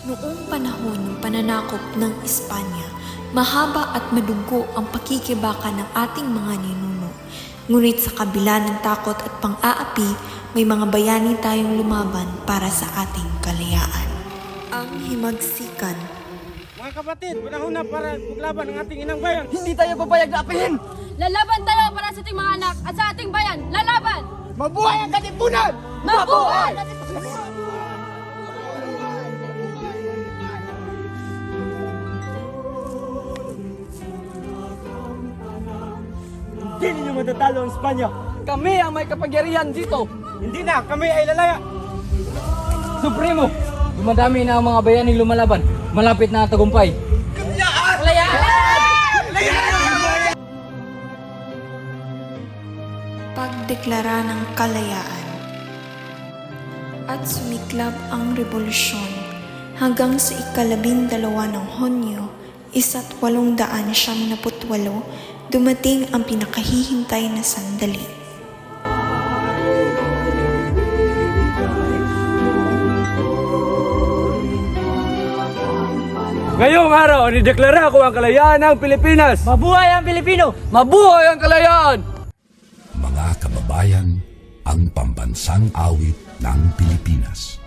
Noong panahon ng pananakop ng Espanya, mahaba at madugo ang pakikibaka ng ating mga ninuno. Ngunit sa kabila ng takot at pang-aapi, may mga bayani tayong lumaban para sa ating kalayaan. Ang himagsikan. Mga kapatid, panahon na para maglaban ang ating inang bayan. Hindi tayo papayag na apihin! Lalaban tayo para sa ating mga anak at sa ating bayan! Lalaban! Mabuhay ang katipunan! Mabuhay! Hindi ninyo matatalo ang Espanya. Kami ang may kapangyarihan dito! Hindi na, kami ay lalaya. Supremo! Dumadami na ang mga bayaning lumalaban. Malapit na ang tagumpay. Pagdeklara ng kalayaan at sumiklab ang rebolusyon hanggang sa ika-12 ng Hunyo, 1898, dumating ang pinakahihintay na sandali. Ngayong araw, nideklara ko ang kalayaan ng Pilipinas. Mabuhay ang Pilipino! Mabuhay ang kalayaan! Mga kababayan, ang pambansang awit ng Pilipinas.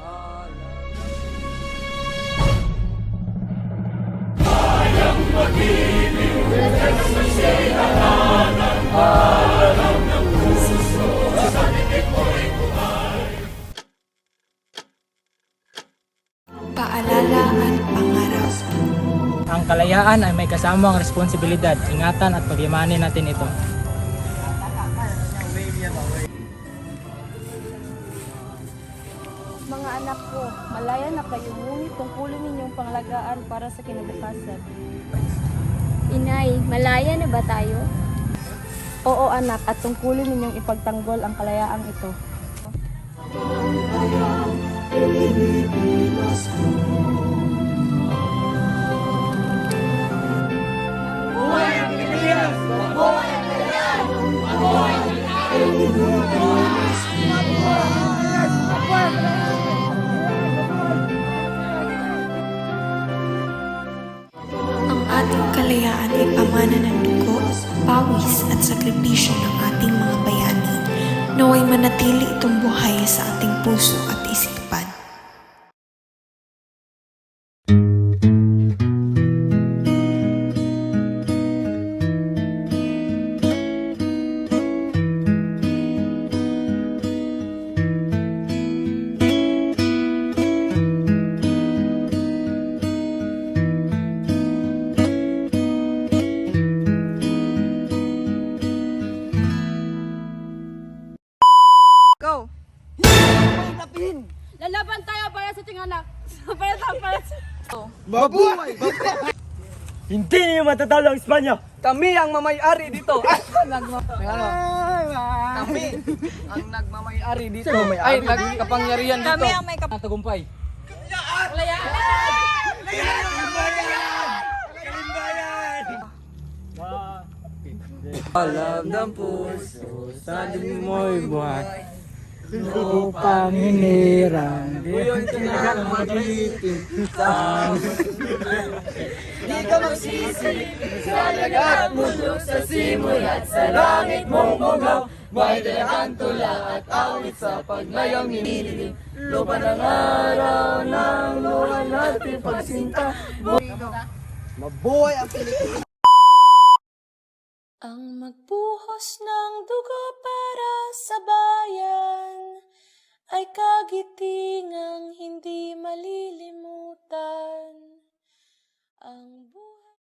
Paalala at pangarap. Ang kalayaan ay may kasamang responsibilidad, ingatan at pagyamanin natin ito. Mga anak ko, malaya na kayo, ngunit tungkulin ninyong pangalagaan para sa kinabukasan. Inay, malaya na ba tayo? Oo anak, at tungkulin ninyong ipagtanggol ang kalayaang ito. Ang ating kalayaan ay pamana ng dugo, pawis at sakripisyo ng ating mga bayani, naway manatili itong buhay sa ating puso at isipan. Go! Lalaban tayo para sa ating anak! para sa... Mabuhay! Hindi ninyo matatalo ang Espanya. Kami ang mamay-ari dito! Kami ang nagmamay-ari dito! Ay, nagkapangyarihan dito! Kami ang may Tagumpay. Alam ng puso, sa din mo'y buhay. Upang hinirang, diyon kinagat magitin. Di ka magsisi sa lagat mundo, sa simul at sa langit mong bugaw. May dayakan tula at awit sa paglayang hinihiling. Lupa ng araw ng luhan natin pagsinta. Mabuhay ang Pilipinas! Ang magbuhos ng dugo para sa bayan ay kagiti